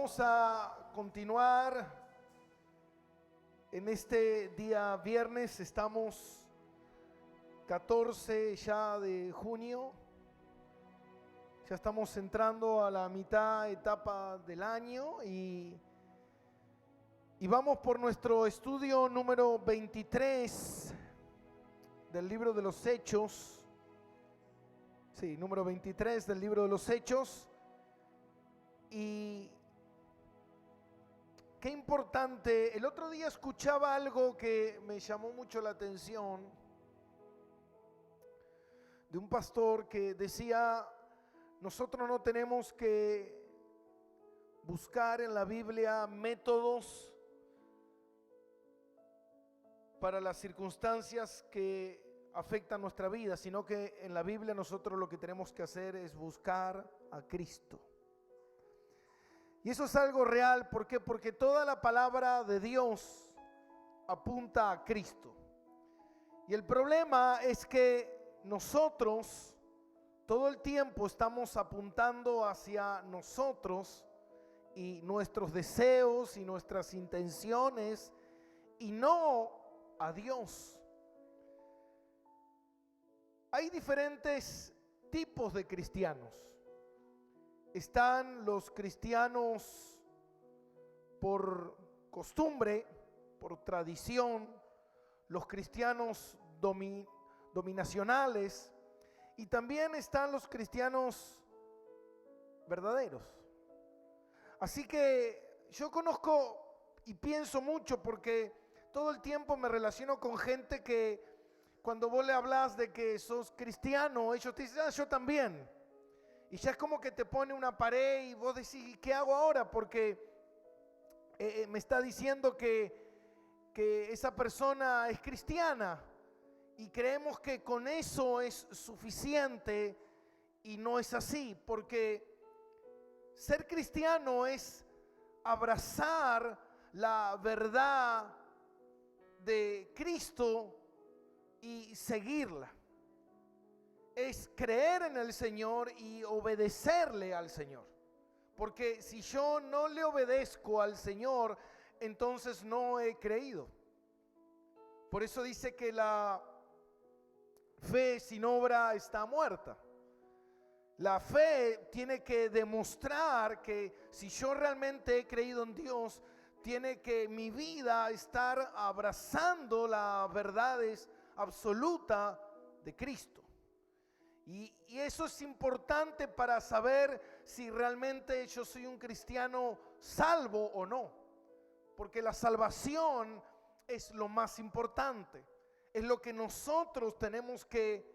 Vamos a continuar en este día viernes. Estamos 14 ya de junio. Ya estamos entrando a la mitad etapa del año y vamos por nuestro estudio número 23 del libro de los Hechos. Sí, número 23 del libro de los Hechos. Y qué importante, el otro día escuchaba algo que me llamó mucho la atención de un pastor que decía: nosotros no tenemos que buscar en la Biblia métodos para las circunstancias que afectan nuestra vida, sino que en la Biblia nosotros lo que tenemos que hacer es buscar a Cristo. Y eso es algo real. ¿Por qué? Porque toda la palabra de Dios apunta a Cristo. Y el problema es que nosotros todo el tiempo estamos apuntando hacia nosotros y nuestros deseos y nuestras intenciones, y no a Dios. Hay diferentes tipos de cristianos. Están los cristianos por costumbre, por tradición, los cristianos dominacionales, y también están los cristianos verdaderos. Así que yo conozco y pienso mucho, porque todo el tiempo me relaciono con gente que cuando vos le hablas de que sos cristiano, ellos te dicen: yo también. Y ya es como que te pone una pared y vos decís: ¿qué hago ahora? Porque me está diciendo que esa persona es cristiana, y creemos que con eso es suficiente, y no es así. Porque ser cristiano es abrazar la verdad de Cristo y seguirla. Es creer en el Señor y obedecerle al Señor. Porque si yo no le obedezco al Señor, entonces no he creído. Por eso dice que la fe sin obra está muerta. La fe tiene que demostrar que si yo realmente he creído en Dios, tiene que mi vida estar abrazando las verdades absolutas de Cristo. Y eso es importante para saber si realmente yo soy un cristiano salvo o no. Porque la salvación es lo más importante. Es lo que nosotros tenemos que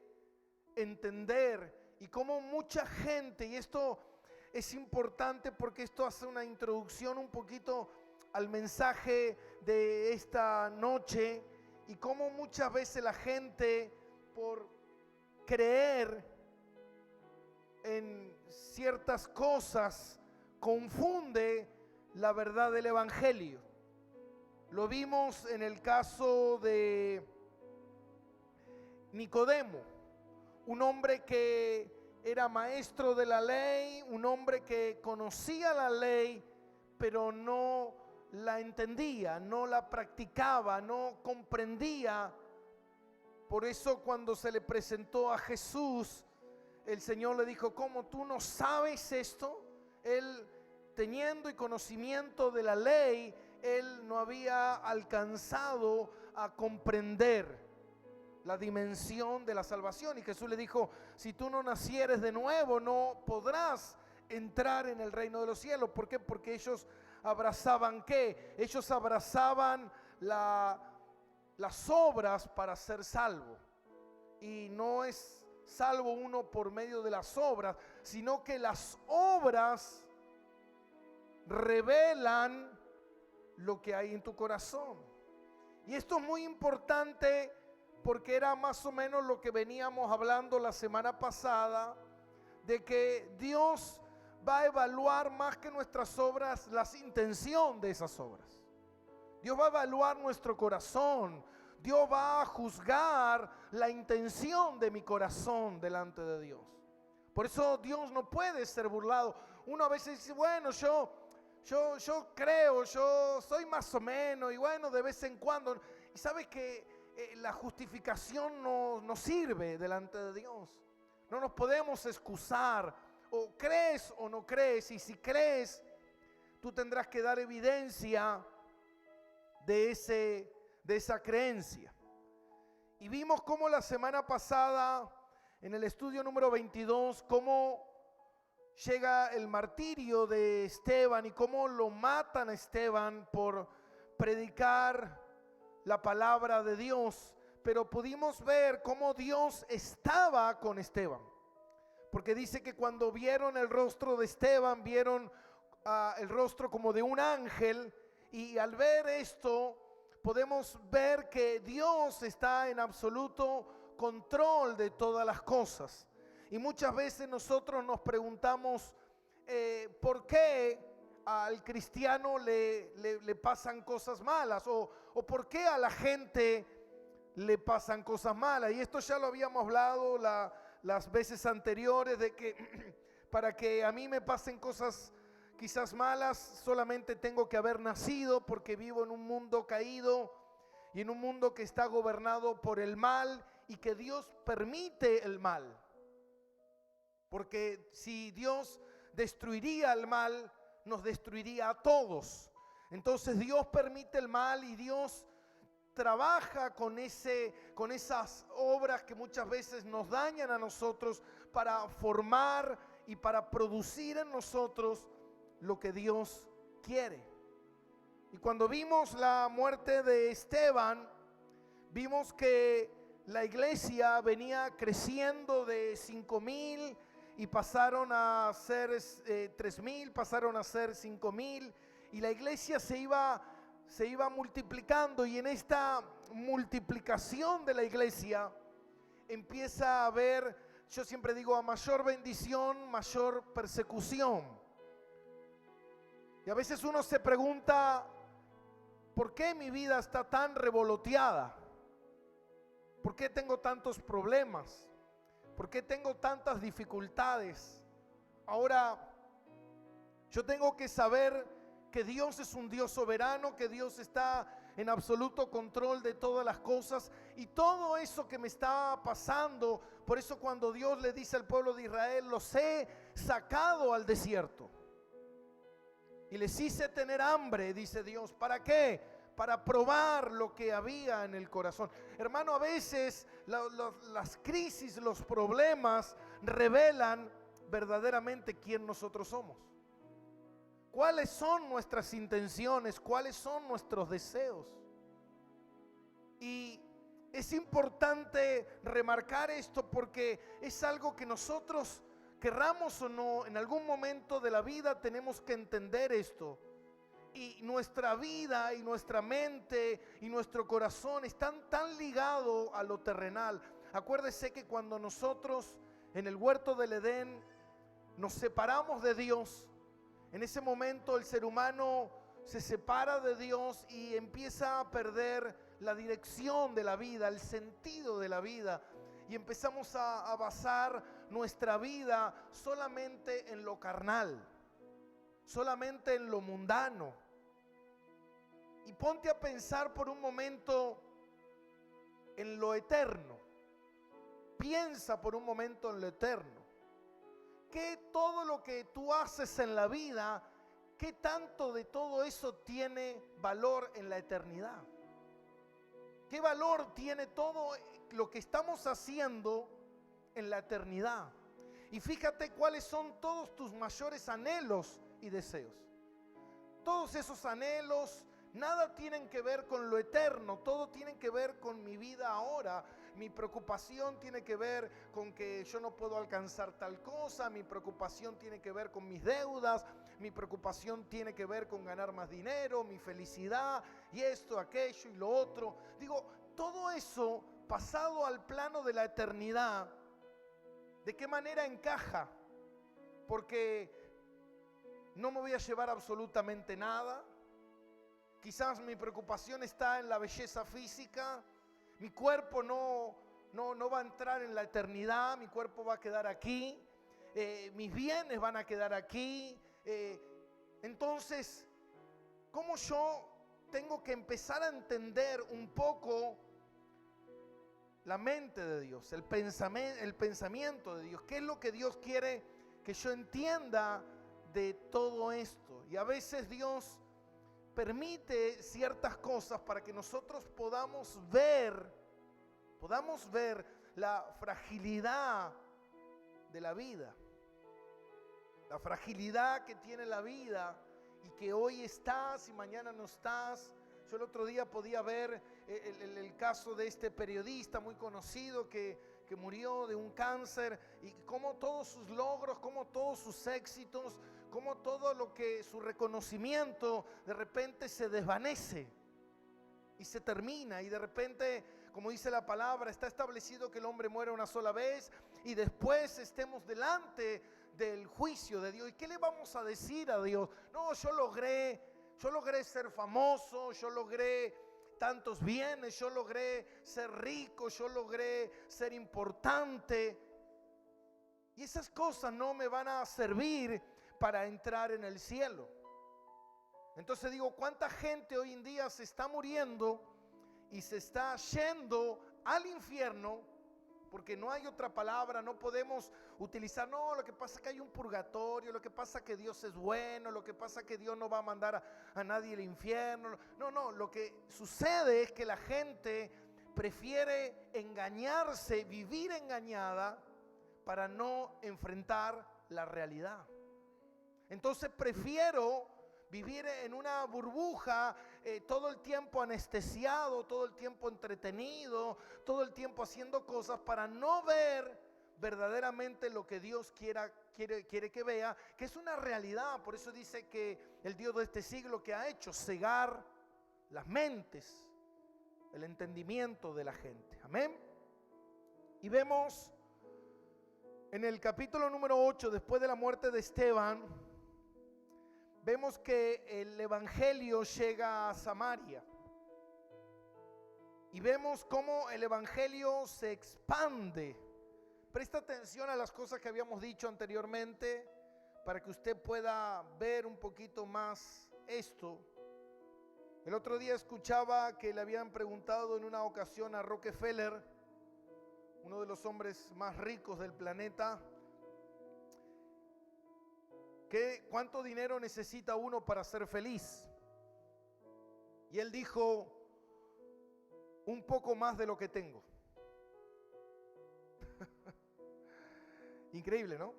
entender. Y como mucha gente, y esto es importante porque esto hace una introducción un poquito al mensaje de esta noche, y como muchas veces la gente, por creer en ciertas cosas, confunde la verdad del evangelio. Lo vimos en el caso de Nicodemo, un hombre que era maestro de la ley, un hombre que conocía la ley, pero no la entendía, no la practicaba, no comprendía. Por eso cuando se le presentó a Jesús, el Señor le dijo: ¿cómo tú no sabes esto? Él, teniendo y conocimiento de la ley, él no había alcanzado a comprender la dimensión de la salvación. Y Jesús le dijo: si tú no nacieres de nuevo, no podrás entrar en el reino de los cielos. ¿Por qué? Porque ellos abrazaban ¿qué? Ellos abrazaban las obras para ser salvo. Y no es salvo uno por medio de las obras, sino que las obras revelan lo que hay en tu corazón. Y esto es muy importante, porque era más o menos lo que veníamos hablando la semana pasada, de que Dios va a evaluar más que nuestras obras la intención de esas obras. Dios va a evaluar nuestro corazón. Dios va a juzgar la intención de mi corazón delante de Dios. Por eso Dios no puede ser burlado. Uno a veces dice: bueno, yo yo creo, yo soy más o menos, y bueno, de vez en cuando. Y sabes que la justificación no sirve delante de Dios. No nos podemos excusar, o crees o no crees, y si crees, tú tendrás que dar evidencia de esa creencia. Y vimos cómo la semana pasada, en el estudio número 22, cómo llega el martirio de Esteban y cómo lo matan a Esteban por predicar la palabra de Dios. Pero pudimos ver cómo Dios estaba con Esteban, porque dice que cuando vieron el rostro de Esteban, vieron el rostro como de un ángel, y al ver esto podemos ver que Dios está en absoluto control de todas las cosas. Y muchas veces nosotros nos preguntamos por qué al cristiano le pasan cosas malas, o por qué a la gente le pasan cosas malas. Y esto ya lo habíamos hablado las veces anteriores, de que para que a mí me pasen cosas quizás malas, solamente tengo que haber nacido, porque vivo en un mundo caído y en un mundo que está gobernado por el mal, y que Dios permite el mal. Porque si Dios destruiría el mal, nos destruiría a todos. Entonces Dios permite el mal, y Dios trabaja con esas obras que muchas veces nos dañan a nosotros, para formar y para producir en nosotros lo que Dios quiere. Y cuando vimos la muerte de Esteban, vimos que la iglesia venía creciendo de 5,000, y pasaron a ser 3,000, pasaron a ser 5,000, y la iglesia se iba multiplicando. Y en esta multiplicación de la iglesia empieza a haber, yo siempre digo, a mayor bendición, mayor persecución. Y a veces uno se pregunta, ¿por qué mi vida está tan revoloteada? ¿Por qué tengo tantos problemas? ¿Por qué tengo tantas dificultades? Ahora, yo tengo que saber que Dios es un Dios soberano, que Dios está en absoluto control de todas las cosas, y todo eso que me está pasando. Por eso cuando Dios le dice al pueblo de Israel, los he sacado al desierto y les hice tener hambre, dice Dios. ¿Para qué? Para probar lo que había en el corazón. Hermano, a veces las crisis, los problemas revelan verdaderamente quién nosotros somos. ¿Cuáles son nuestras intenciones? ¿Cuáles son nuestros deseos? Y es importante remarcar esto, porque es algo que nosotros, querramos o no, en algún momento de la vida tenemos que entender esto. Y nuestra vida y nuestra mente y nuestro corazón están tan ligados a lo terrenal. Acuérdese que cuando nosotros en el huerto del Edén nos separamos de Dios, en ese momento el ser humano se separa de Dios y empieza a perder la dirección de la vida, el sentido de la vida. Y empezamos a basar nuestra vida solamente en lo carnal, solamente en lo mundano. Y ponte a pensar por un momento en lo eterno. Piensa por un momento en lo eterno. ¿Qué todo lo que tú haces en la vida, qué tanto de todo eso tiene valor en la eternidad? ¿Qué valor tiene todo lo que estamos haciendo en la eternidad? Y fíjate cuáles son todos tus mayores anhelos y deseos. Todos esos anhelos nada tienen que ver con lo eterno, todo tiene que ver con mi vida ahora. Mi preocupación tiene que ver con que yo no puedo alcanzar tal cosa, mi preocupación tiene que ver con mis deudas, mi preocupación tiene que ver con ganar más dinero, mi felicidad y esto, aquello y lo otro. Digo, todo eso pasado al plano de la eternidad, ¿de qué manera encaja? Porque no me voy a llevar absolutamente nada. Quizás mi preocupación está en la belleza física. Mi cuerpo no va a entrar en la eternidad. Mi cuerpo va a quedar aquí. Mis bienes van a quedar aquí. Entonces, ¿cómo yo tengo que empezar a entender un poco la mente de Dios, el pensamiento de Dios? ¿Qué es lo que Dios quiere que yo entienda de todo esto? Y a veces Dios permite ciertas cosas para que nosotros podamos ver la fragilidad de la vida, la fragilidad que tiene la vida, y que hoy estás y mañana no estás. Yo el otro día podía ver el caso de este periodista muy conocido que murió de un cáncer, y cómo todos sus logros, cómo todos sus éxitos, cómo todo lo que su reconocimiento de repente se desvanece y se termina. Y de repente, como dice la palabra, está establecido que el hombre muere una sola vez y después estemos delante del juicio de Dios. ¿Y qué le vamos a decir a Dios? No, yo logré ser famoso, yo logré tantos bienes, yo logré ser rico, yo logré ser importante, y esas cosas no me van a servir para entrar en el cielo. Entonces digo, ¿cuánta gente hoy en día se está muriendo y se está yendo al infierno? Porque no hay otra palabra, no podemos utilizar, no, lo que pasa es que hay un purgatorio, lo que pasa es que Dios es bueno, lo que pasa es que Dios no va a mandar a nadie al infierno. No, lo que sucede es que la gente prefiere engañarse, vivir engañada, para no enfrentar la realidad. Entonces prefiero vivir en una burbuja, todo el tiempo anestesiado, todo el tiempo entretenido, todo el tiempo haciendo cosas para no ver verdaderamente lo que Dios quiere que vea, que es una realidad. Por eso dice que el Dios de este siglo, que ha hecho cegar las mentes, el entendimiento de la gente. Amén. Y vemos en el capítulo número 8, después de la muerte de Esteban, vemos que el evangelio llega a Samaria. Y vemos cómo el evangelio se expande. Presta atención a las cosas que habíamos dicho anteriormente para que usted pueda ver un poquito más esto. El otro día escuchaba que le habían preguntado en una ocasión a Rockefeller, uno de los hombres más ricos del planeta, ¿cuánto dinero necesita uno para ser feliz? Y él dijo, un poco más de lo que tengo. Increíble, ¿no?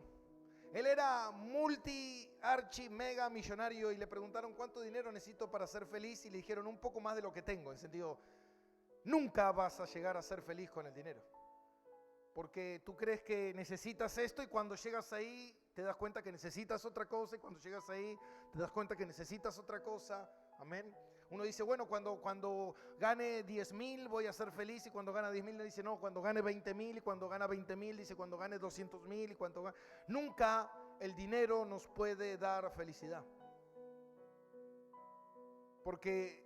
Él era archi mega millonario, y le preguntaron cuánto dinero necesito para ser feliz, y le dijeron un poco más de lo que tengo. En sentido, nunca vas a llegar a ser feliz con el dinero, porque tú crees que necesitas esto, y cuando llegas ahí te das cuenta que necesitas otra cosa, y cuando llegas ahí te das cuenta que necesitas otra cosa. Amén. Uno dice, bueno, cuando gane 10,000 voy a ser feliz, y cuando gana 10,000 le dice, no, cuando gane 20,000, y cuando gana 20,000 dice, cuando gane 200,000, y nunca el dinero nos puede dar felicidad, porque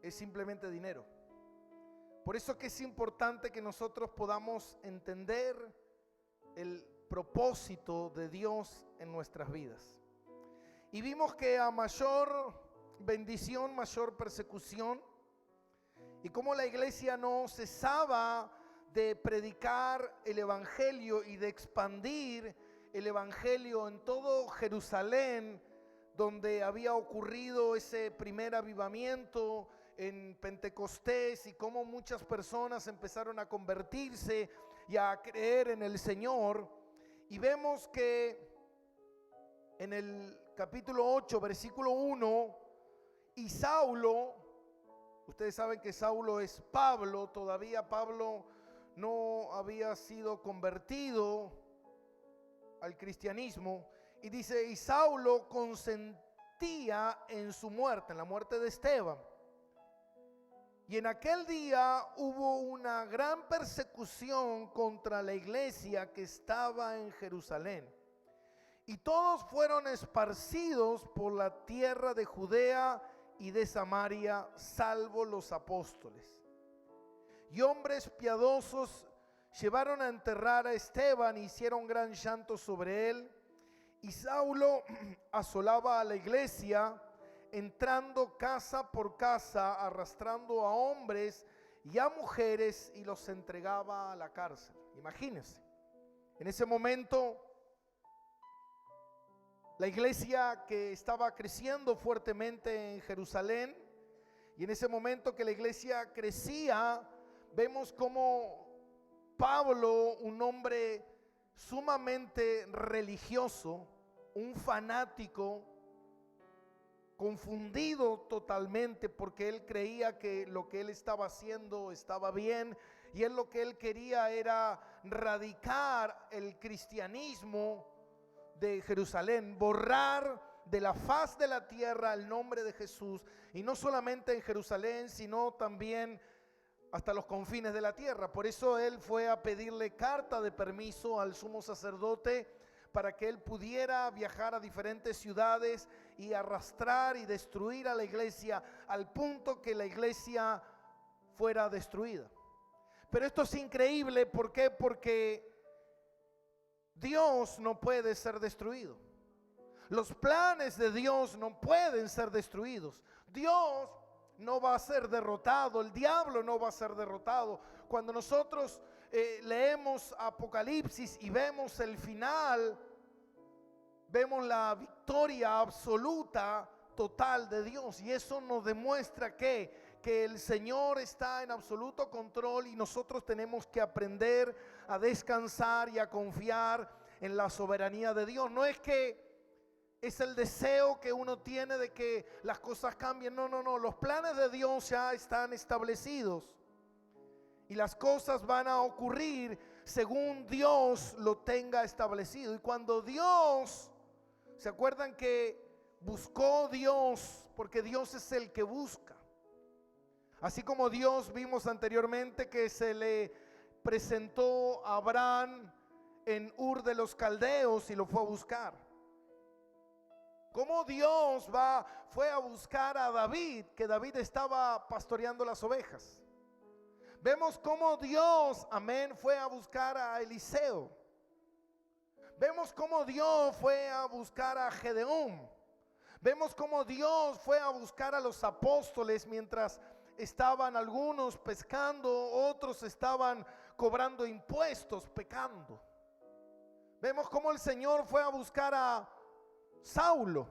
es simplemente dinero. Por eso que es importante que nosotros podamos entender el propósito de Dios en nuestras vidas. Y vimos que a mayor bendición, mayor persecución, y cómo la iglesia no cesaba de predicar el evangelio y de expandir el evangelio en todo Jerusalén, donde había ocurrido ese primer avivamiento en Pentecostés, y cómo muchas personas empezaron a convertirse y a creer en el Señor. Y vemos que en el capítulo 8, versículo 1, y Saulo, ustedes saben que Saulo es Pablo, todavía Pablo no había sido convertido al cristianismo, y dice, y Saulo consentía en su muerte, en la muerte de Esteban. Y en aquel día hubo una gran persecución contra la iglesia que estaba en Jerusalén. Y todos fueron esparcidos por la tierra de Judea y de Samaria, salvo los apóstoles. Y hombres piadosos llevaron a enterrar a Esteban, e hicieron gran llanto sobre él, Y Saulo asolaba a la iglesia, entrando casa por casa, arrastrando a hombres y a mujeres, y los entregaba a la cárcel. Imagínense, en ese momento la iglesia que estaba creciendo fuertemente en Jerusalén, y en ese momento que la iglesia crecía, vemos como Pablo, un hombre sumamente religioso, un fanático, confundido totalmente, porque él creía que lo que él estaba haciendo estaba bien, y él lo que él quería era radicar el cristianismo de Jerusalén, borrar de la faz de la tierra el nombre de Jesús, y no solamente en Jerusalén, sino también hasta los confines de la tierra. Por eso él fue a pedirle carta de permiso al sumo sacerdote para que él pudiera viajar a diferentes ciudades y arrastrar y destruir a la iglesia, al punto que la iglesia fuera destruida. Pero esto es increíble, ¿por qué? Porque Dios no puede ser destruido. Los planes de Dios no pueden ser destruidos. Dios no va a ser derrotado, el diablo no va a ser derrotado. Cuando nosotros leemos Apocalipsis y vemos el final, vemos la victoria absoluta, total de Dios, y eso nos demuestra que el Señor está en absoluto control, y nosotros tenemos que aprender a descansar y a confiar en la soberanía de Dios. No es que es el deseo que uno tiene de que las cosas cambien. No, los planes de Dios ya están establecidos y las cosas van a ocurrir según Dios lo tenga establecido. Y cuando Dios, ¿se acuerdan que buscó Dios? Porque Dios es el que busca. Así como Dios, vimos anteriormente que se le presentó a Abraham en Ur de los Caldeos y lo fue a buscar. Como Dios fue a buscar a David, que David estaba pastoreando las ovejas. Vemos cómo Dios, amén, fue a buscar a Eliseo. Vemos cómo Dios fue a buscar a Gedeón. Vemos cómo Dios fue a buscar a los apóstoles mientras estaban algunos pescando, otros estaban cobrando impuestos, pecando. Vemos cómo el Señor fue a buscar a Saulo.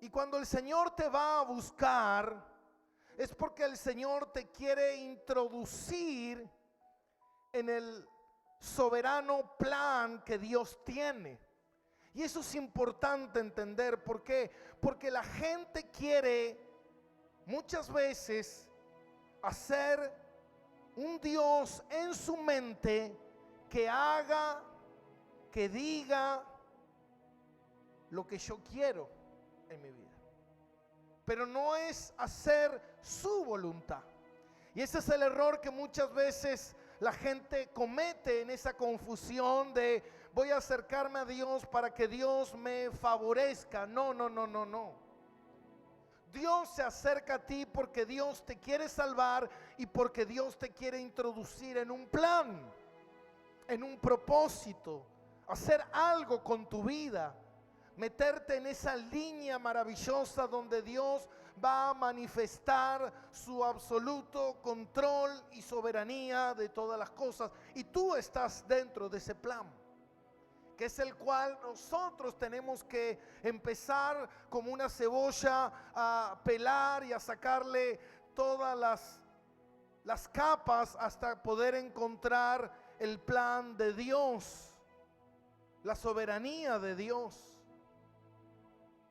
Y cuando el Señor te va a buscar, es porque el Señor te quiere introducir en el soberano plan que Dios tiene. Y eso es importante entender. ¿Por qué? Porque la gente quiere muchas veces hacer un Dios en su mente que haga, que diga lo que yo quiero en mi vida, pero no es hacer su voluntad. Y ese es el error que muchas veces la gente comete, en esa confusión de voy a acercarme a Dios para que Dios me favorezca. No. Dios se acerca a ti porque Dios te quiere salvar y porque Dios te quiere introducir en un plan, en un propósito, hacer algo con tu vida, meterte en esa línea maravillosa donde Dios va a manifestar su absoluto control y soberanía de todas las cosas, y tú estás dentro de ese plan, que es el cual nosotros tenemos que empezar como una cebolla a pelar y a sacarle todas las capas hasta poder encontrar el plan de Dios, la soberanía de Dios.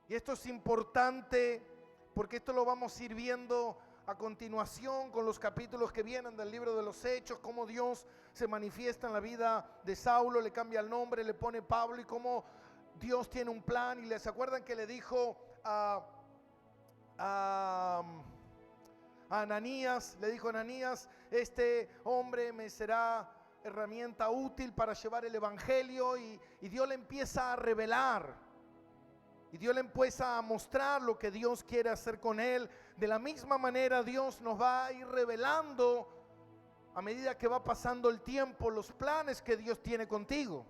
Y esto es importante porque esto lo vamos a ir viendo a continuación con los capítulos que vienen del libro de los Hechos, cómo Dios se manifiesta en la vida de Saulo, le cambia el nombre, le pone Pablo, y cómo Dios tiene un plan. Y les acuerdan que le dijo a Ananías, le dijo a Ananías, este hombre me será herramienta útil para llevar el evangelio, y Dios le empieza a revelar. Y Dios le empieza a mostrar lo que Dios quiere hacer con él. De la misma manera Dios nos va a ir revelando a medida que va pasando el tiempo los planes que Dios tiene contigo.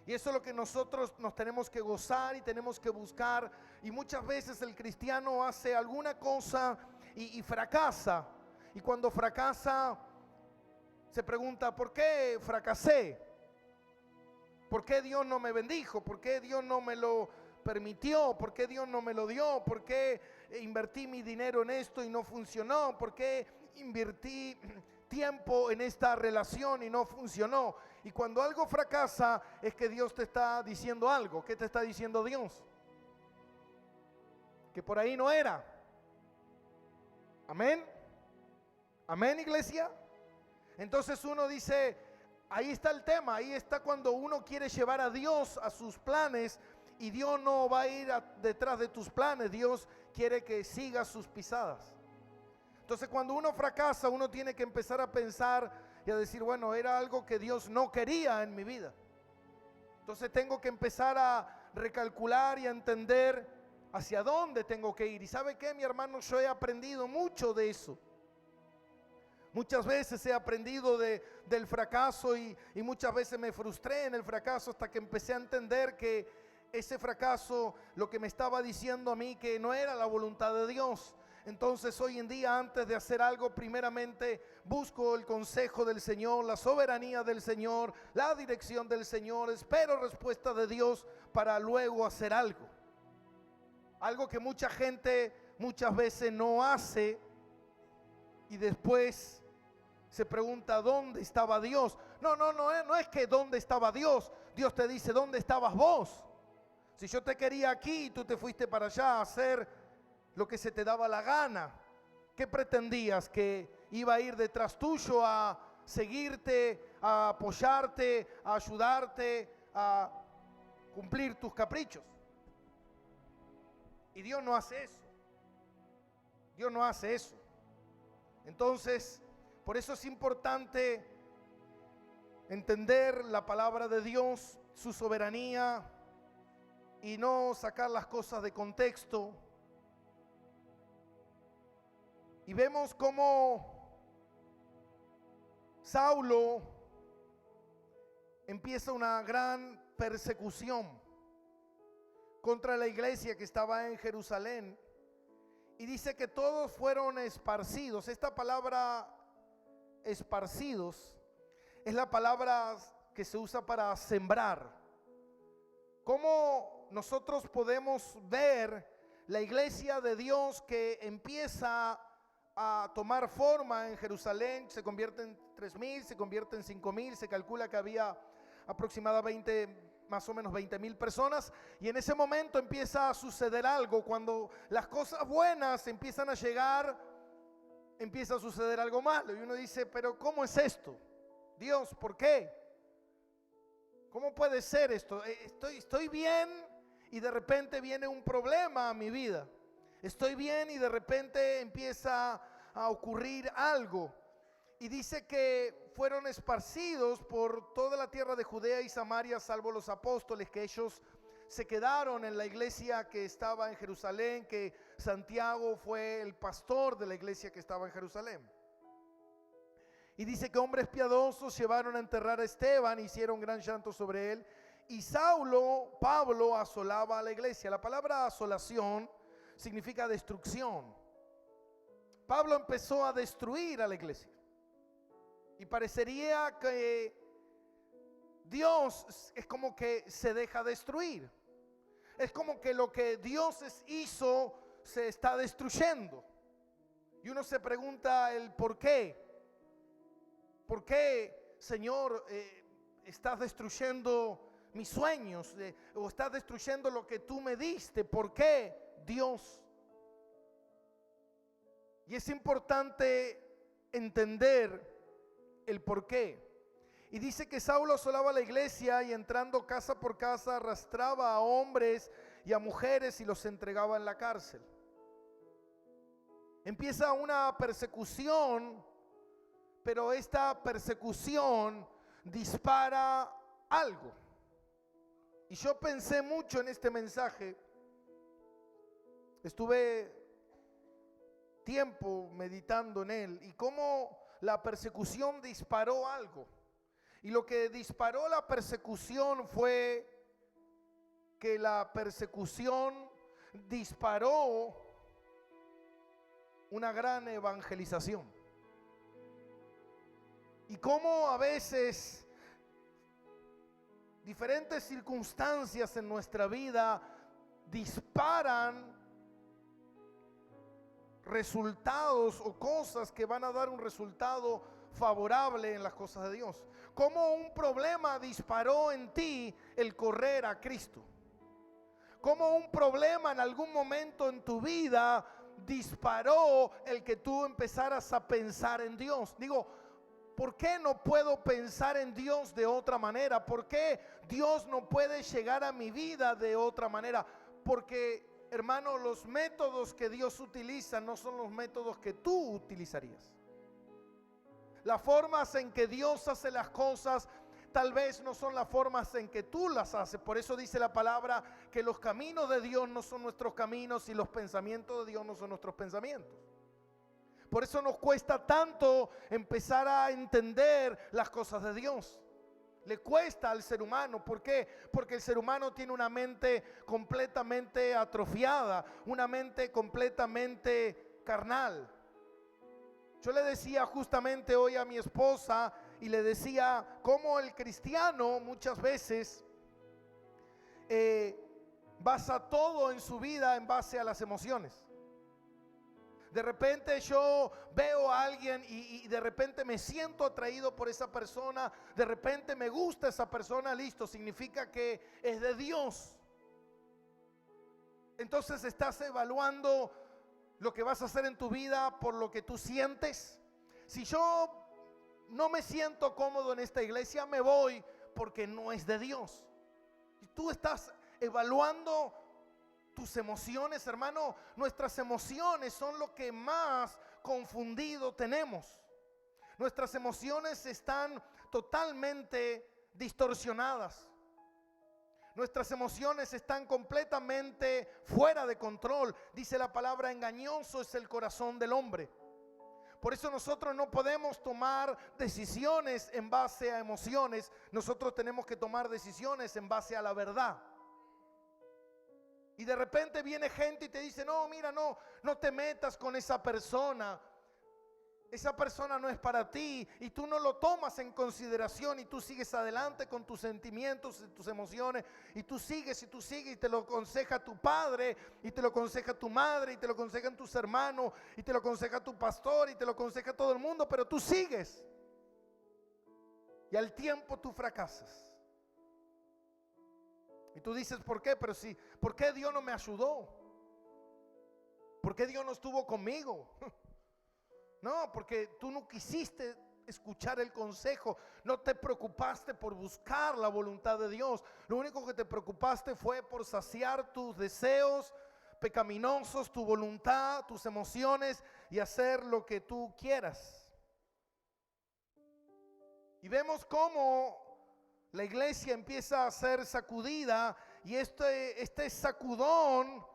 Y eso es lo que nosotros nos tenemos que gozar y tenemos que buscar. Y muchas veces el cristiano hace alguna cosa y fracasa. Y cuando fracasa, se pregunta, ¿por qué fracasé? ¿Por qué Dios no me bendijo? ¿Por qué Dios no me lo permitió? ¿Por qué Dios no me lo dio? ¿Por qué invertí mi dinero en esto y no funcionó? ¿Por qué invertí tiempo en esta relación y no funcionó? Y cuando algo fracasa es que Dios te está diciendo algo. ¿Qué te está diciendo Dios? Que por ahí no era. Amén. Amén, iglesia. Entonces uno dice, ahí está el tema, ahí está cuando uno quiere llevar a Dios a sus planes y Dios no va a ir detrás de tus planes, Dios quiere que sigas sus pisadas. Entonces cuando uno fracasa, uno tiene que empezar a pensar y a decir, bueno, era algo que Dios no quería en mi vida. Entonces tengo que empezar a recalcular y a entender hacia dónde tengo que ir. Y ¿sabe qué, mi hermano? Yo he aprendido mucho de eso. Muchas veces he aprendido del fracaso y muchas veces me frustré en el fracaso hasta que empecé a entender que ese fracaso lo que me estaba diciendo a mí que no era la voluntad de Dios. Entonces hoy en día, antes de hacer algo, primeramente busco el consejo del Señor, la soberanía del Señor, la dirección del Señor, espero respuesta de Dios para luego hacer algo. Algo que mucha gente muchas veces no hace y después se pregunta ¿dónde estaba Dios? No es que ¿dónde estaba Dios? Dios te dice ¿dónde estabas vos? Si yo te quería aquí y tú te fuiste para allá a hacer lo que se te daba la gana, ¿qué pretendías? ¿Que iba a ir detrás tuyo a seguirte, a apoyarte, a ayudarte, a cumplir tus caprichos? Y Dios no hace eso. Dios no hace eso. Entonces, por eso es importante entender la palabra de Dios, su soberanía, y no sacar las cosas de contexto. Y vemos cómo Saulo empieza una gran persecución contra la iglesia que estaba en Jerusalén. Y dice que todos fueron esparcidos. Esta palabra esparcidos es la palabra que se usa para sembrar. ¿Cómo nosotros podemos ver la iglesia de Dios que empieza a tomar forma en Jerusalén? Se convierte en 3,000, se convierte en 5,000, se calcula que había aproximadamente más o menos 20,000 personas, y en ese momento empieza a suceder algo. Cuando las cosas buenas empiezan a llegar, empieza a suceder algo malo, y uno dice, pero ¿cómo es esto? Dios, ¿por qué? ¿Cómo puede ser esto? Estoy bien y de repente viene un problema a mi vida. Estoy bien y de repente empieza a ocurrir algo. Y dice que fueron esparcidos por toda la tierra de Judea y Samaria, salvo los apóstoles, que ellos se quedaron en la iglesia que estaba en Jerusalén, que Santiago fue el pastor de la iglesia que estaba en Jerusalén. Y dice que hombres piadosos llevaron a enterrar a Esteban, hicieron gran llanto sobre él. Y Pablo asolaba a la iglesia. La palabra asolación significa destrucción. Pablo empezó a destruir a la iglesia. Y parecería que Dios es como que se deja destruir. Es como que lo que Dios hizo se está destruyendo. Y uno se pregunta el por qué. ¿Por qué, Señor, estás destruyendo mis sueños? ¿O estás destruyendo lo que tú me diste? ¿Por qué, Dios? Y es importante entender el por qué. Y dice que Saulo asolaba la iglesia y entrando casa por casa arrastraba a hombres y a mujeres y los entregaba en la cárcel. Empieza una persecución, pero esta persecución dispara algo. Y yo pensé mucho en este mensaje. Estuve tiempo meditando en él y cómo la persecución disparó algo. Y lo que disparó la persecución fue que la persecución disparó una gran evangelización. Y cómo a veces diferentes circunstancias en nuestra vida disparan resultados o cosas que van a dar un resultado favorable en las cosas de Dios. Cómo un problema disparó en ti el correr a Cristo. Cómo un problema en algún momento en tu vida disparó el que tú empezaras a pensar en Dios. Digo, ¿por qué no puedo pensar en Dios de otra manera? ¿Por qué Dios no puede llegar a mi vida de otra manera? Porque, hermano, los métodos que Dios utiliza no son los métodos que tú utilizarías. Las formas en que Dios hace las cosas tal vez no son las formas en que tú las haces. Por eso dice la palabra que los caminos de Dios no son nuestros caminos y los pensamientos de Dios no son nuestros pensamientos. Por eso nos cuesta tanto empezar a entender las cosas de Dios. Le cuesta al ser humano. ¿Por qué? Porque el ser humano tiene una mente completamente atrofiada, una mente completamente carnal. Yo le decía justamente hoy a mi esposa y le decía cómo el cristiano muchas veces basa todo en su vida en base a las emociones. De repente yo veo a alguien y de repente me siento atraído por esa persona, de repente me gusta esa persona, listo, significa que es de Dios. Entonces estás evaluando lo que vas a hacer en tu vida por lo que tú sientes. Si yo no me siento cómodo en esta iglesia, me voy porque no es de Dios. Y tú estás evaluando tus emociones, hermano. Nuestras emociones son lo que más confundido tenemos. Nuestras emociones están totalmente distorsionadas. Nuestras emociones están completamente fuera de control. Dice la palabra, engañoso es el corazón del hombre. Por eso nosotros no podemos tomar decisiones en base a emociones. Nosotros tenemos que tomar decisiones en base a la verdad. Y de repente viene gente y te dice, no, mira, no te metas con esa persona. Esa persona no es para ti. Y tú no lo tomas en consideración y tú sigues adelante con tus sentimientos y tus emociones. Y tú sigues y te lo aconseja tu padre, y te lo aconseja tu madre, y te lo aconsejan tus hermanos, y te lo aconseja tu pastor, y te lo aconseja todo el mundo. Pero tú sigues. Y al tiempo tú fracasas. Y tú dices, ¿por qué? Pero sí, ¿por qué Dios no me ayudó? ¿Por qué Dios no estuvo conmigo? No, porque tú no quisiste escuchar el consejo, no te preocupaste por buscar la voluntad de Dios. Lo único que te preocupaste fue por saciar tus deseos pecaminosos, tu voluntad, tus emociones y hacer lo que tú quieras. Y vemos cómo la iglesia empieza a ser sacudida y este sacudón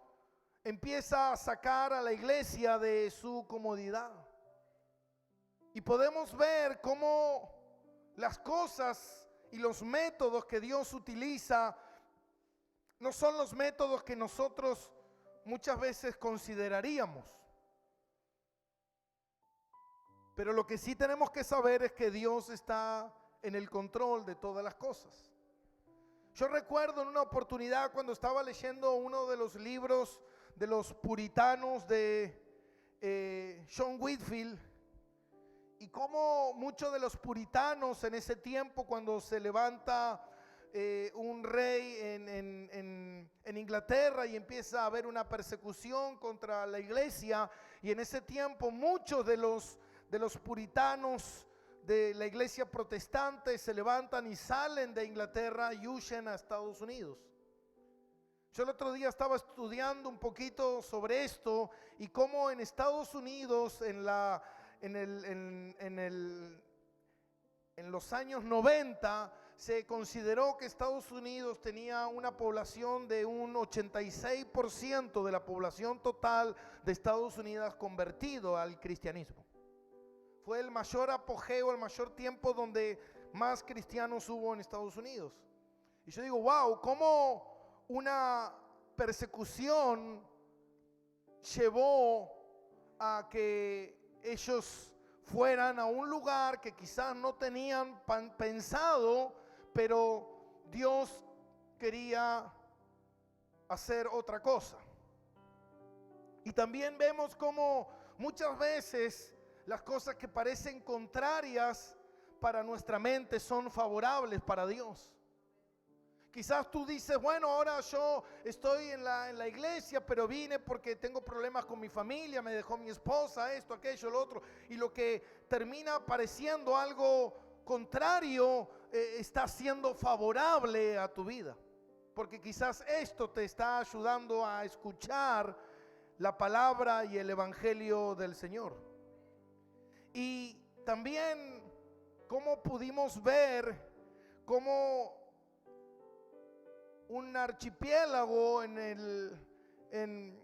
empieza a sacar a la iglesia de su comodidad. Y podemos ver cómo las cosas y los métodos que Dios utiliza no son los métodos que nosotros muchas veces consideraríamos. Pero lo que sí tenemos que saber es que Dios está en el control de todas las cosas. Yo recuerdo en una oportunidad cuando estaba leyendo uno de los libros de los puritanos de John Whitefield, y cómo muchos de los puritanos en ese tiempo, cuando se levanta un rey en Inglaterra y empieza a haber una persecución contra la iglesia, y en ese tiempo muchos de los puritanos de la iglesia protestante se levantan y salen de Inglaterra y huyen a Estados Unidos. Yo el otro día estaba estudiando un poquito sobre esto y cómo en Estados Unidos en los años 90 se consideró que Estados Unidos tenía una población de un 86% de la población total de Estados Unidos convertido al cristianismo. Fue el mayor apogeo, el mayor tiempo donde más cristianos hubo en Estados Unidos. Y yo digo, wow, cómo una persecución llevó a que ellos fueran a un lugar que quizás no tenían pensado, pero Dios quería hacer otra cosa. Y también vemos cómo muchas veces las cosas que parecen contrarias para nuestra mente son favorables para Dios. Quizás tú dices, bueno, ahora yo estoy en la iglesia, pero vine porque tengo problemas con mi familia, me dejó mi esposa, esto, aquello, lo otro. Y lo que termina pareciendo algo contrario está siendo favorable a tu vida. Porque quizás esto te está ayudando a escuchar la palabra y el evangelio del Señor. Y también cómo pudimos ver cómo un archipiélago en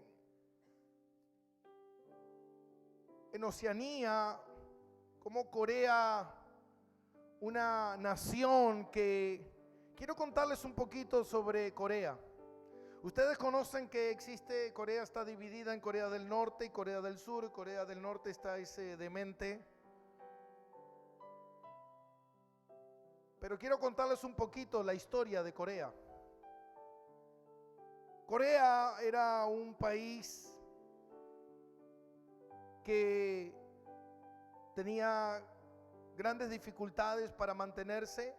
Oceanía, como Corea, una nación que quiero contarles un poquito sobre Corea. Ustedes conocen que existe, Corea está dividida en Corea del Norte y Corea del Sur. Corea del Norte está ese demente. Pero quiero contarles un poquito la historia de Corea. Corea era un país que tenía grandes dificultades para mantenerse,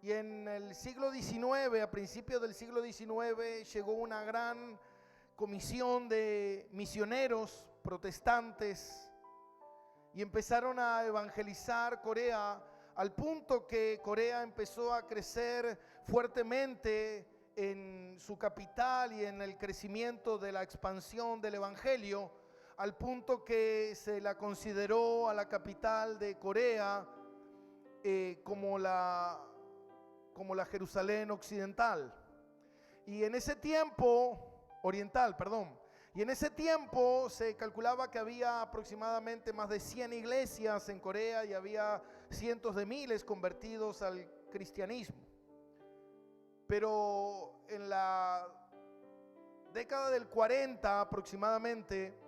y en el siglo XIX, a principios del siglo XIX, llegó una gran comisión de misioneros protestantes y empezaron a evangelizar Corea, al punto que Corea empezó a crecer fuertemente en su capital y en el crecimiento de la expansión del evangelio, al punto que se la consideró a la capital de Corea como la Jerusalén occidental. Y en ese tiempo, oriental, perdón. Y en ese tiempo se calculaba que había aproximadamente más de 100 iglesias en Corea y había cientos de miles convertidos al cristianismo. Pero en la década del 40 aproximadamente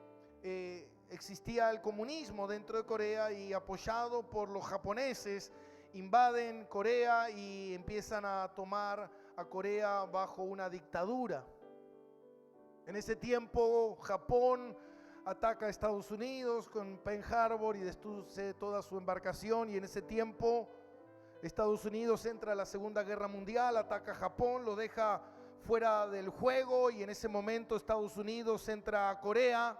existía el comunismo dentro de Corea, y apoyado por los japoneses invaden Corea y empiezan a tomar a Corea bajo una dictadura. En ese tiempo Japón ataca a Estados Unidos con Pearl Harbor y destruye toda su embarcación, y en ese tiempo Estados Unidos entra a la Segunda Guerra Mundial, ataca a Japón, lo deja fuera del juego, y en ese momento Estados Unidos entra a Corea,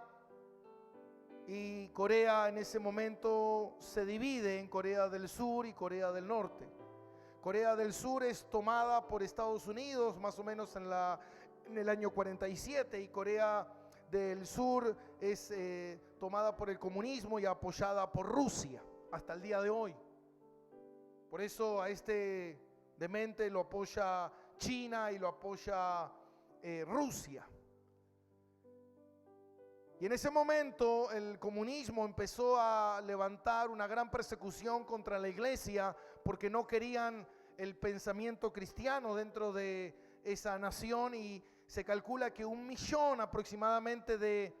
y Corea en ese momento se divide en Corea del Sur y Corea del Norte. Corea del Sur es tomada por Estados Unidos más o menos en el año 47, y Corea del Sur es tomada por el comunismo y apoyada por Rusia hasta el día de hoy. Por eso a este demente lo apoya China y lo apoya Rusia. Y en ese momento el comunismo empezó a levantar una gran persecución contra la iglesia, porque no querían el pensamiento cristiano dentro de esa nación, y se calcula que 1 millón aproximadamente de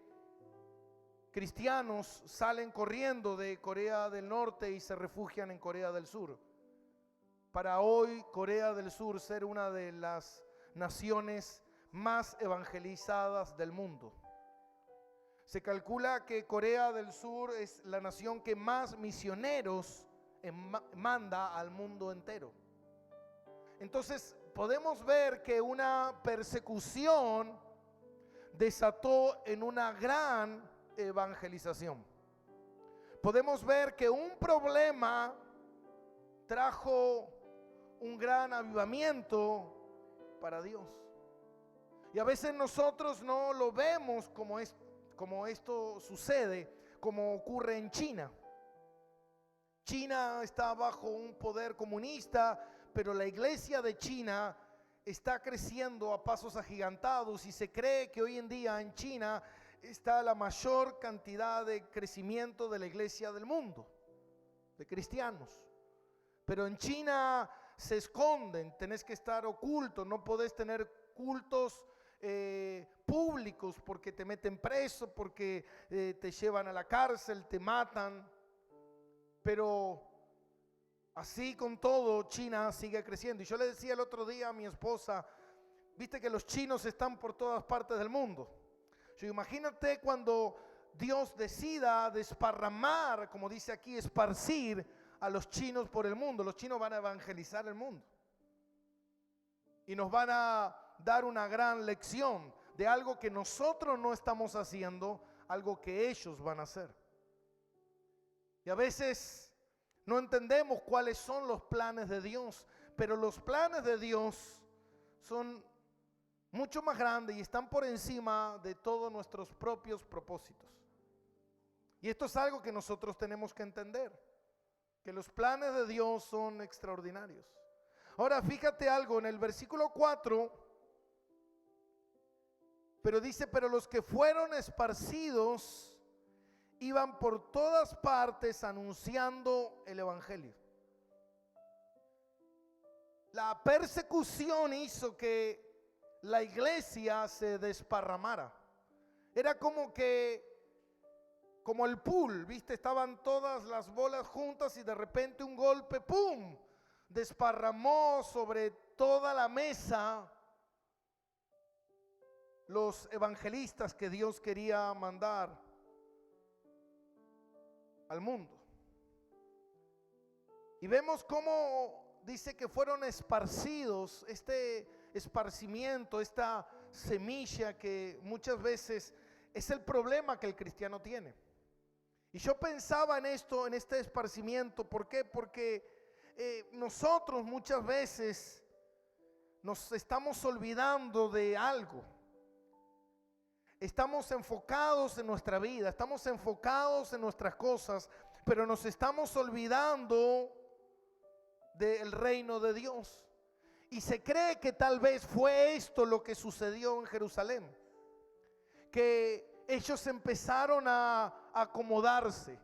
cristianos salen corriendo de Corea del Norte y se refugian en Corea del Sur. Para hoy Corea del Sur ser una de las naciones más evangelizadas del mundo. Se calcula que Corea del Sur es la nación que más misioneros manda al mundo entero. Entonces podemos ver que una persecución desató en una gran evangelización. Podemos ver que un problema trajo un gran avivamiento para Dios. Y a veces nosotros no lo vemos como esto sucede, como ocurre en China. China está bajo un poder comunista, pero la iglesia de China está creciendo a pasos agigantados, y se cree que hoy en día en China está la mayor cantidad de crecimiento de la iglesia del mundo, de cristianos. pero en China se esconden, tenés que estar oculto, no podés tener cultos públicos porque te meten preso, porque te llevan a la cárcel, te matan. Pero así con todo, China sigue creciendo. Y yo le decía el otro día a mi esposa, viste que los chinos están por todas partes del mundo. Yo imagínate cuando Dios decida desparramar, como dice aquí, esparcir a los chinos por el mundo. Los chinos van a evangelizar el mundo y nos van a dar una gran lección de algo que nosotros no estamos haciendo, algo que ellos van a hacer. Y a veces no entendemos cuáles son los planes de Dios, pero los planes de Dios son mucho más grandes y están por encima de todos nuestros propios propósitos. Y esto es algo que nosotros tenemos que entender, que los planes de Dios son extraordinarios. Ahora fíjate algo en el versículo 4, pero dice, pero los que fueron esparcidos iban por todas partes anunciando el evangelio. La persecución hizo que la iglesia se desparramara. Era como el pool, ¿viste? Estaban todas las bolas juntas y de repente un golpe, ¡pum!, desparramó sobre toda la mesa los evangelistas que Dios quería mandar al mundo. Y vemos cómo dice que fueron esparcidos, este esparcimiento, esta semilla que muchas veces es el problema que el cristiano tiene. Y yo pensaba en esto, en este esparcimiento. ¿Por qué? Porque nosotros muchas veces nos estamos olvidando de algo. Estamos enfocados en nuestra vida, estamos enfocados en nuestras cosas, pero nos estamos olvidando del reino de Dios. Y se cree que tal vez fue esto lo que sucedió en Jerusalén, que ellos empezaron a acomodarse.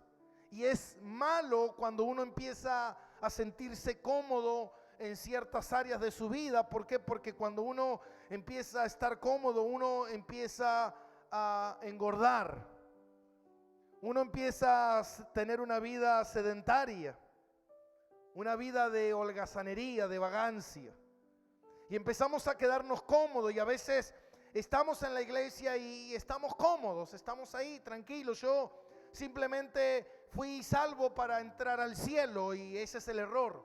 Y es malo cuando uno empieza a sentirse cómodo en ciertas áreas de su vida. ¿Por qué? Porque cuando uno empieza a estar cómodo, uno empieza a engordar. Uno empieza a tener una vida sedentaria, una vida de holgazanería, de vagancia. Y empezamos a quedarnos cómodos y a veces estamos en la iglesia y estamos cómodos, estamos ahí tranquilos. Yo simplemente fui salvo para entrar al cielo y ese es el error,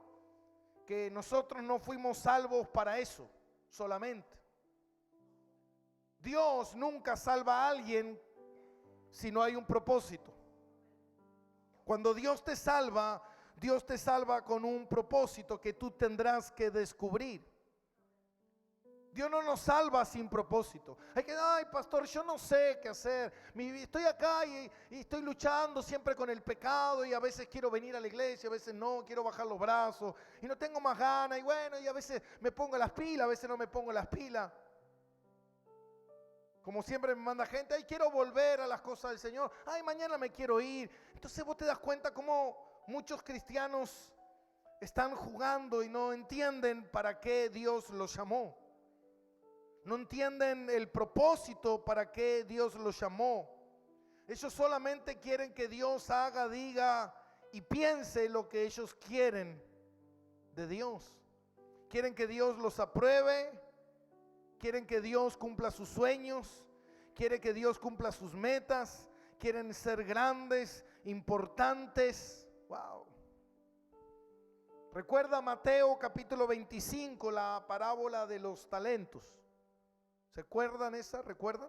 que nosotros no fuimos salvos para eso solamente. Dios nunca salva a alguien si no hay un propósito. Cuando Dios te salva con un propósito que tú tendrás que descubrir. Dios no nos salva sin propósito. Hay que, ay pastor, yo no sé qué hacer. Estoy acá y estoy luchando siempre con el pecado y a veces quiero venir a la iglesia, a veces no, quiero bajar los brazos y no tengo más ganas y bueno, y a veces me pongo las pilas, a veces no me pongo las pilas. Como siempre me manda gente, ay, quiero volver a las cosas del Señor, ay, mañana me quiero ir. Entonces vos te das cuenta cómo muchos cristianos están jugando y no entienden para qué Dios los llamó. No entienden el propósito para qué Dios los llamó. Ellos solamente quieren que Dios haga, diga y piense lo que ellos quieren de Dios. Quieren que Dios los apruebe. Quieren que Dios cumpla sus sueños. Quieren que Dios cumpla sus metas. Quieren ser grandes, importantes. Wow. Recuerda Mateo capítulo 25, la parábola de los talentos. ¿Se acuerdan esa? ¿Recuerdan?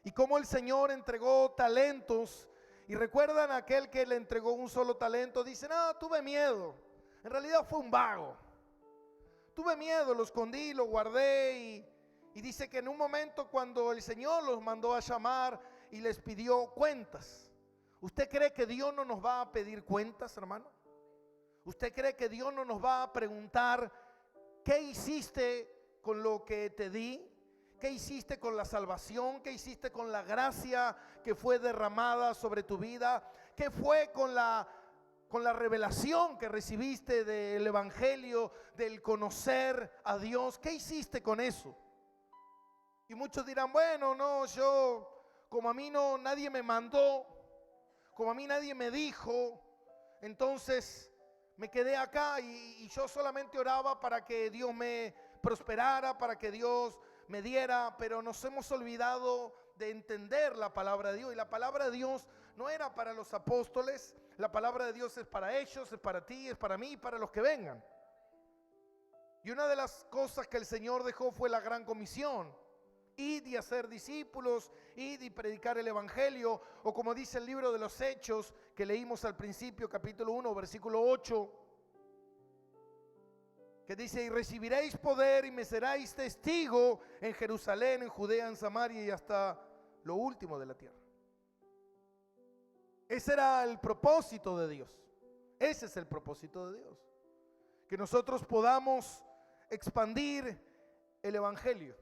Y cómo el Señor entregó talentos. Y recuerdan aquel que le entregó un solo talento. Dice, no, tuve miedo. En realidad fue un vago. Tuve miedo, lo escondí, lo guardé. Y dice que en un momento cuando el Señor los mandó a llamar y les pidió cuentas. ¿Usted cree que Dios no nos va a pedir cuentas, hermano? ¿Usted cree que Dios no nos va a preguntar qué hiciste con lo que te di? ¿Qué hiciste con la salvación? ¿Qué hiciste con la gracia que fue derramada sobre tu vida? ¿Qué fue con la con la revelación que recibiste del Evangelio, del conocer a Dios? ¿Qué hiciste con eso? Y muchos dirán, bueno, no, como a mí no, nadie me mandó, como a mí nadie me dijo, entonces me quedé acá y yo solamente oraba para que Dios me prosperara, para que Dios me diera, pero nos hemos olvidado de entender la palabra de Dios. Y la palabra de Dios no era para los apóstoles, la palabra de Dios es para ellos, es para ti, es para mí y para los que vengan. Y una de las cosas que el Señor dejó fue la gran comisión: id y hacer discípulos, id y predicar el Evangelio, o como dice el libro de los Hechos que leímos al principio, capítulo 1, versículo 8, que dice: y recibiréis poder y me seréis testigo en Jerusalén, en Judea, en Samaria y hasta lo último de la tierra. Ese era el propósito de Dios. Ese es el propósito de Dios, que nosotros podamos expandir el Evangelio.